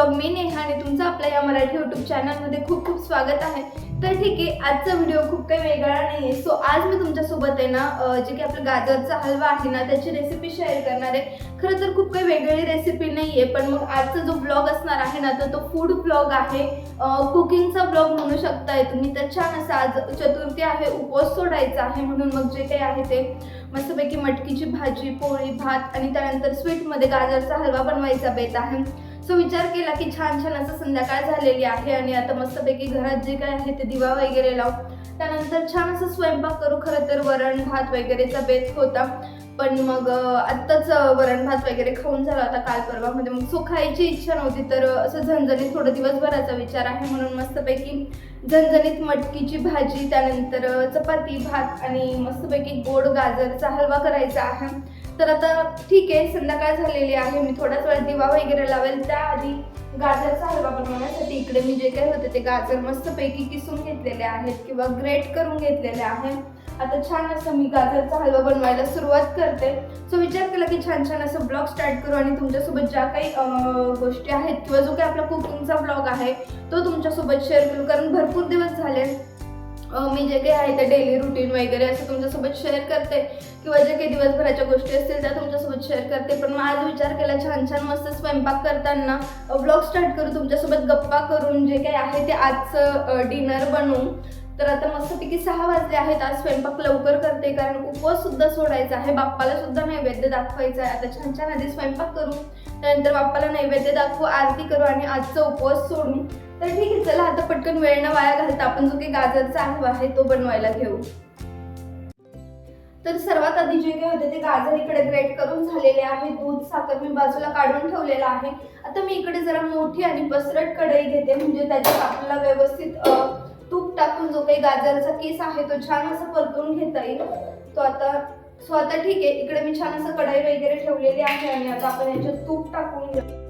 Blog मी नेहा आणि तुमचं आपल्या या मराठी यूट्यूब चॅनलमध्ये खूप खूप स्वागत आहे। तर ठीक आहे, आजचा व्हिडिओ खूप काही वेगळा नाही आहे। सो आज मी तुमच्यासोबत आहे ना जे की आपलं गाजरचा हलवा आहे ना त्याची रेसिपी शेअर करणार आहे। खरं तर खूप काही वेगळी रेसिपी नाही आहे, पण मग आजचा जो ब्लॉग असणार आहे ना तर तो फूड ब्लॉग आहे, कुकिंगचा ब्लॉग म्हणू शकताय तुम्ही। तर छान असं आज चतुर्थी आहे, उपवास सोडायचा आहे, म्हणून मग जे काही आहे ते मस्तपैकी मटकीची भाजी, पोळी, भात आणि त्यानंतर स्वीटमध्ये गाजरचा हलवा बनवायचा बेत आहे। सो विचार केला की छान छान असं संध्याकाळ झालेली आहे आणि आता मस्तपैकी घरात जे काय आहे ते दिवा वगैरे लावू, त्यानंतर छान असं स्वयंपाक करू। खरं तर वरण भात वगैरेचा बेत होता, पण मग आत्ताच वरण भात वगैरे खाऊन झाला होता काल परवामध्ये, मग सो खायची इच्छा नव्हती। तर असं झणझणीत थोडं दिवसभराचा विचार आहे, म्हणून मस्तपैकी झणझणीत मटकीची भाजी, त्यानंतर चपाती, भात आणि मस्तपैकी गोड गाजरचा हलवा करायचा आहे। तर आता ठीक आहे, संध्याकाळ झालेली आहे, मी थोड्याच वेळात दिवा वगैरे लावेल। त्याआधी गाजरचा हलवा बनवण्यासाठी इकडे मी जे काही होते ते गाजर मस्तपैकी किसून घेतलेले आहेत किंवा ग्रेट करून घेतलेले आहेत। आता छान असं मी गाजरचा हलवा बनवायला सुरुवात करते। सो विचार केला की छान छान असं ब्लॉग स्टार्ट करू आणि तुमच्यासोबत ज्या काही गोष्टी आहेत किंवा जो काही आपला कुकिंगचा ब्लॉग आहे तो तुमच्यासोबत शेअर करू, कारण भरपूर दिवस झाले मी जे काही आहे ते डेली रुटीन वगैरे असं तुमच्यासोबत शेअर करते किंवा जे काही दिवसभराच्या गोष्टी असतील त्या तुमच्यासोबत शेअर करते। पण मग आज विचार केला छान छान मस्त स्वयंपाक करताना ब्लॉग स्टार्ट करू, तुमच्यासोबत गप्पा करून जे काही आहे ते आजचं डिनर बनवू। तर आता मस्तपैकी 6 वाजले आहेत, आज स्वयंपाक लवकर करते कारण उपवास सुद्धा सोडायचा आहे, बाप्पाला सुद्धा नैवेद्य दाखवायचा आहे। आता छान छान आधी स्वयंपाक करू, त्यानंतर बाप्पाला नैवेद्य दाखवू, आरती करू आणि आजचा उपवास सोडू। तर ठीक आहे, चला आता पटकन वेळ न वाया घालता आपण जो काही गाजरचा हलवा आहे तो बनवायला घेऊ। तर सर्वात आधी जे काही होते ते गाजर इकडे ग्रेट करून झालेले आहे, दूध साखर मी बाजूला काढून ठेवलेला आहे। आता मी इकडे जरा मोठी आणि पसरट कढई घेते, म्हणजे त्याच्यात आपल्याला व्यवस्थित तूप टाकून जो काही गाजरचा किस आहे तो छान असं परतून घेता येईल। तो आता ठीक आहे, इकडे मी छान असं कढई वगैरे ठेवलेली आहे आणि आता आपण याच्यात तूप टाकून घेऊ।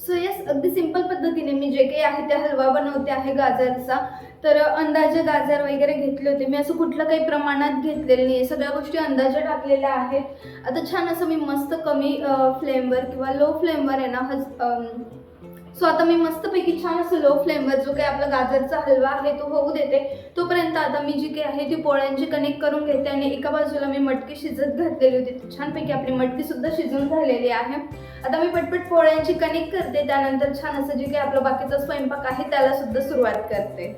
सो यस, अगदी सिंपल पद्धतीने मी जे काही आहे ते हलवा बनवते आहे गाजरचा। तर अंदाजे गाजर वगैरे घेतले होते मी, असं कुठलं काही प्रमाणात घेतलेलं नाही, सगळ्या गोष्टी अंदाजे टाकलेल्या आहेत। आता छान असं मी मस्त कमी फ्लेमवर किंवा लो फ्लेमवर आहे ना सो आता मी मस्तपैकी छान असं लो फ्लेमवर जो काही आपला गाजरचा हलवा आहे तो होऊ देते. तोपर्यंत आता मी जी काही आहे ती पोळ्यांची कणिक करून घेते आणि एका बाजूला मी मटकी शिजत घातलेली होती. छानपैकी आपली मटकी सुद्धा शिजून झालेली आहे. आता मी पटपट पोळ्यांची कणिक करते, त्यानंतर छान असं जे काही आपला बाकीचा स्वयंपाक आहे त्याला सुद्धा सुरुवात करते.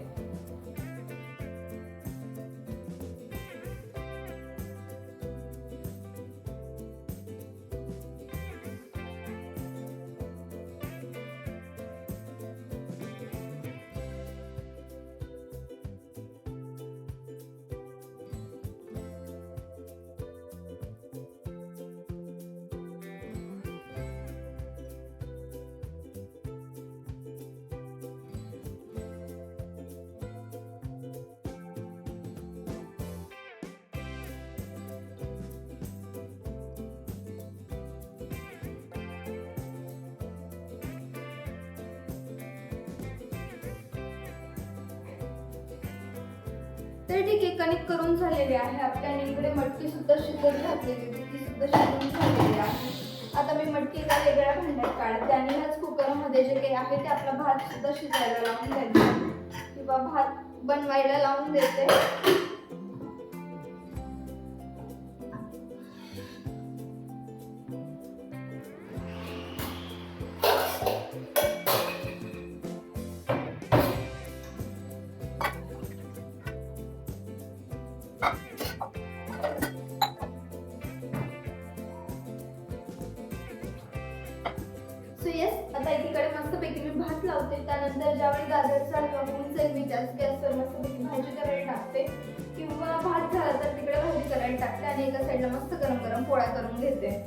तर ठीक आहे, कणिक करून झालेली आहे आपल्याने. इकडे मटकी सुद्धा शिजत घातलेली होती, ती सुद्धा शिजून झालेली आहे. आता मी मटकी एका वेगळ्या भांड्यात काढते आणि ह्याच कुकरमध्ये जे काही आहे ते आपला भात सुद्धा शिजायला लावून द्यायचा किंवा भात बनवायला लावून देते. सो येस, आता एकीकडे मस्तपैकी मी भात लावते. त्यानंतर ज्यावेळी गाजरचा हलवा होऊन जाईल मी त्याच गॅसवर मस्तपैकी भाजी करायला टाकते किंवा भात झाला तर तिकडे भाजी करायला टाकते आणि एका साईडला मस्त गरम गरम पोळ्या करून घेते.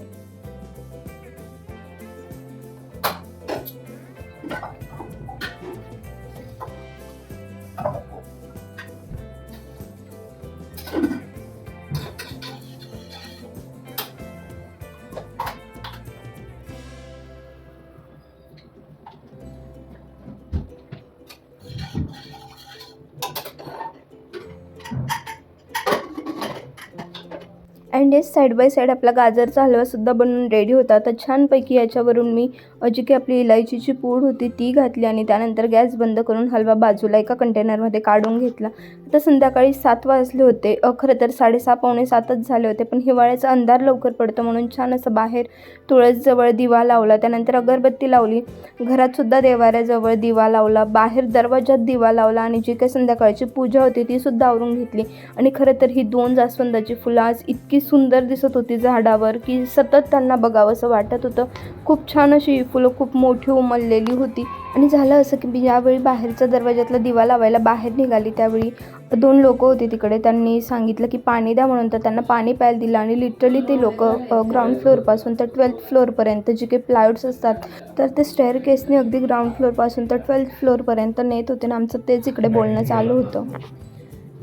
And yes, side by side आपला गाजरचा हलवासुद्धा बनवून रेडी होता. तर छानपैकी याच्यावरून मी जी काही आपली इलायचीची पूड होती ती घातली आणि त्यानंतर गॅस बंद करून हलवा बाजूला एका कंटेनरमध्ये काढून घेतला. आता संध्याकाळी 7 वाजले होते. खरं तर 6:30 पावणे 7च झाले होते, पण हिवाळ्याचा अंधार लवकर पडतो म्हणून छान असं बाहेर तुळसजवळ दिवा लावला, त्यानंतर अगरबत्ती लावली, घरातसुद्धा देवाऱ्याजवळ दिवा लावला, बाहेर दरवाजात दिवा लावला आणि जी काही संध्याकाळची पूजा होती तीसुद्धा आवरून घेतली. आणि खरं तर ही 2 जास्वंदाची फुलं आज इतकी सुंदर दिसत होती झाडावर की सतत त्यांना बघावंसं वाटत होतं. खूप छान अशी फुलं खूप मोठी उमललेली होती. आणि झालं असं की मी ज्यावेळी बाहेरचा दरवाजातला दिवा लावायला बाहेर निघाली त्यावेळी 2 लोकं होते तिकडे. त्यांनी सांगितलं की पाणी द्या म्हणून, तर त्यांना पाणी प्यायला दिलं आणि लिटरली ते लोकं ग्राउंड फ्लोअरपासून तर 12th फ्लोअरपर्यंत जे काही प्लायवुड्स असतात तर ते स्टेअरकेसने अगदी ग्राउंड फ्लोअरपासून तर 12th फ्लोअरपर्यंत नेत होते आणि आमचं तेच इकडे बोलणं चालू होतं.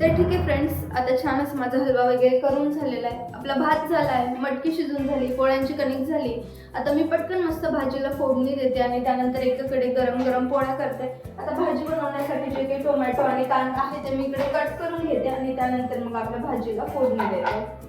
तर ठीक आहे फ्रेंड्स, आता छान असं माझा हलवा वगैरे करून झालेला आहे, आपला भात झाला आहे, मटकी शिजून झाली, पोळ्यांची कणिक झाली. आता मी पटकन मस्त भाजीला फोडणी देते आणि त्यानंतर एकाकडे गरम गरम पोळ्या करते. आता भाजी बनवण्यासाठी जे काही टोमॅटो आणि कांदा आहे ते मी इकडे कट करून घेते आणि त्यानंतर मग आपल्या भाजीला फोडणी देते.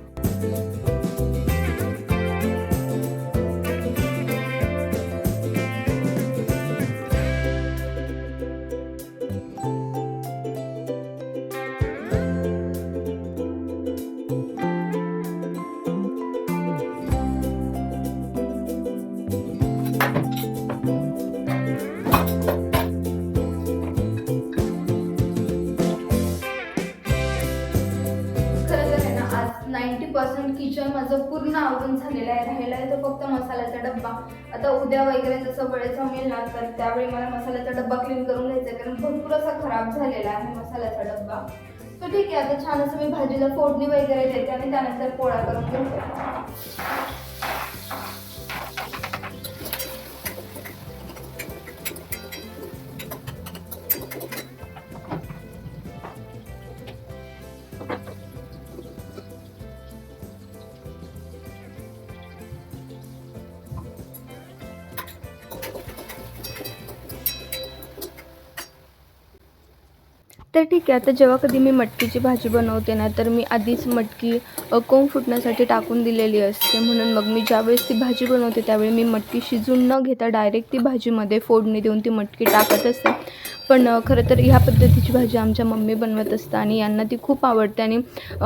किचन माझं पूर्ण आवरून झालेलं आहे. राहिला आहे तो फक्त मसाल्याचा डब्बा. आता उद्या वगैरे जसं वेळ जमेल ना तर त्यावेळी मला मसाल्याचा डब्बा क्लीन करून घ्यायचा आहे, कारण भरपूर असा खराब झालेला आहे मसाल्याचा डब्बा. तर ठीक आहे, आता छान असं मी भाजीला फोडणी वगैरे देते आणि त्यानंतर पोळ्या करून घेते. तर ठीक आहे, आता जेव्हा कधी मी मटकीची भाजी बनवते ना, तर मी आधीच मटकी कोंब फुटण्यासाठी टाकून दिलेली असते. म्हणून मग मी ज्यावेळेस ती भाजी बनवते त्यावेळी मी मटकी शिजून न घेता डायरेक्ट ती भाजीमध्ये फोडणी देऊन ती मटकी टाकत असते. पण खरं तर ह्या पद्धतीची भाजी आमच्या मम्मी बनवत असतात आणि यांना ती खूप आवडते आणि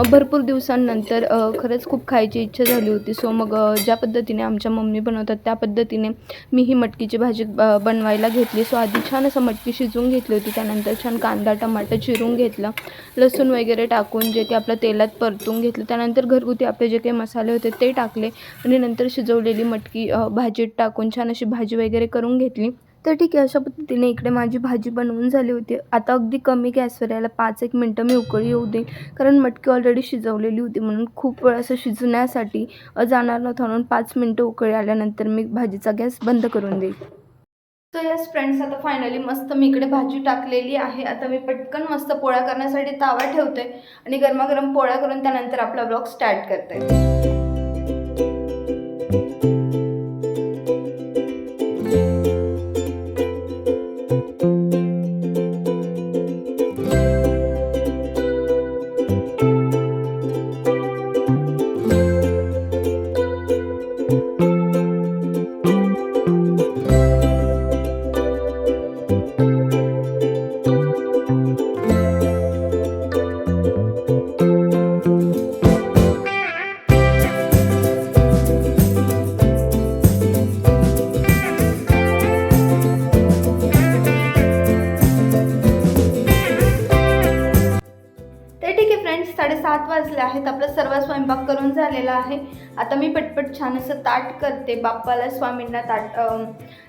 भरपूर दिवसांनंतर खरंच खूप खायची इच्छा झाली होती. सो मग ज्या पद्धतीने आमच्या मम्मी बनवतात त्या पद्धतीने मी ही मटकीची भाजी बनवायला घेतली. सो आधी छान असं मटकी शिजवून घेतली होती. त्यानंतर छान कांदा टमाटर चिरून घेतलं, लसूण वगैरे टाकून जे की आपलं तेलात परतून घेतलं. त्यानंतर घरगुती आपले जे काही मसाले होते ते टाकले आणि नंतर शिजवलेली मटकी भाजीत टाकून छान अशी भाजी वगैरे करून घेतली. तर ठीक आहे, अशा पद्धतीने इकडे माझी भाजी बनवून झाली होती. आता अगदी कमी गॅसवर याला 5-1 मिनटं मी उकळी येऊ देईल, कारण मटकी ऑलरेडी शिजवलेली होती म्हणून खूप वेळ असं शिजण्यासाठी जाणार नव्हतं. म्हणून 5 मिनटं उकळी आल्यानंतर मी भाजीचा गॅस बंद करून देईल. सो यस फ्रेंड्स, आता फायनली मस्त मी इकडे भाजी टाकलेली आहे. आता मी पटकन मस्त पोळ्या करण्यासाठी तावा ठेवते आणि गरमागरम पोळ्या करून त्यानंतर आपला ब्लॉग स्टार्ट करते. तर ठीक आहे फ्रेंड्स, 7:30 वाजले आहेत. आपला सर्व स्वयंपाक करून झालेला आहे. आता मी पटपट छान असं ताट करते. बाप्पाला स्वामींना ताट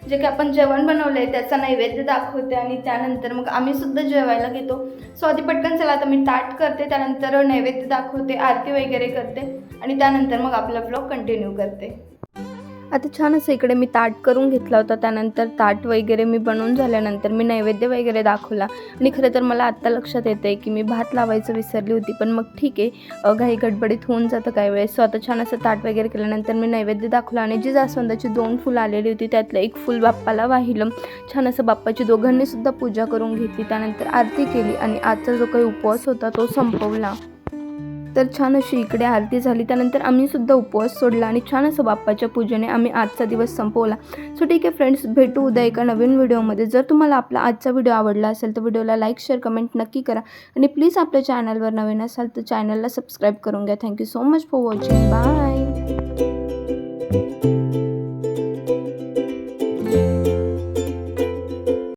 जे की आपण जेवण बनवलं आहे त्याचा नैवेद्य दाखवते आणि त्यानंतर मग आम्हीसुद्धा जेवायला घेतो. सो आधी पटकन चला आता मी ताट करते, त्यानंतर नैवेद्य दाखवते, आरती वगैरे करते आणि त्यानंतर मग आपला ब्लॉग कंटिन्यू करते. आता छान असं इकडे मी ताट करून घेतला होता. त्यानंतर ताट वगैरे मी बनवून झाल्यानंतर मी नैवेद्य वगैरे दाखवला आणि खरं तर मला आत्ता लक्षात येतं आहे की मी भात लावायचं विसरली होती. पण मग ठीक आहे, घाई गडबडीत होऊन जातं काही वेळेस. सो आता छान असं ताट वगैरे केल्यानंतर मी नैवेद्य दाखवला आणि जी जास्वंदाची 2 फुलं आलेली होती त्यातलं 1 फूल बाप्पाला वाहिलं. छान असं बाप्पाची दोघांनीसुद्धा पूजा करून घेतली. त्यानंतर आरती केली आणि आजचा जो काही उपवास होता तो संपवला. तर छान अशी इकडे आरती झाली. त्यानंतर आम्हीसुद्धा उपवास सोडला आणि छान असं बाप्पाच्या पूजेने आम्ही आजचा दिवस संपवला. सो ठीक आहे फ्रेंड्स, भेटू उद्या एका नवीन व्हिडिओमध्ये. जर तुम्हाला आपला आजचा व्हिडिओ आवडला असेल तर व्हिडिओला लाईक शेअर कमेंट नक्की करा आणि प्लीज आपल्या चॅनलवर नवीन असाल तर चॅनलला सबस्क्राईब करून घ्या. Thank you so much for watching. Bye.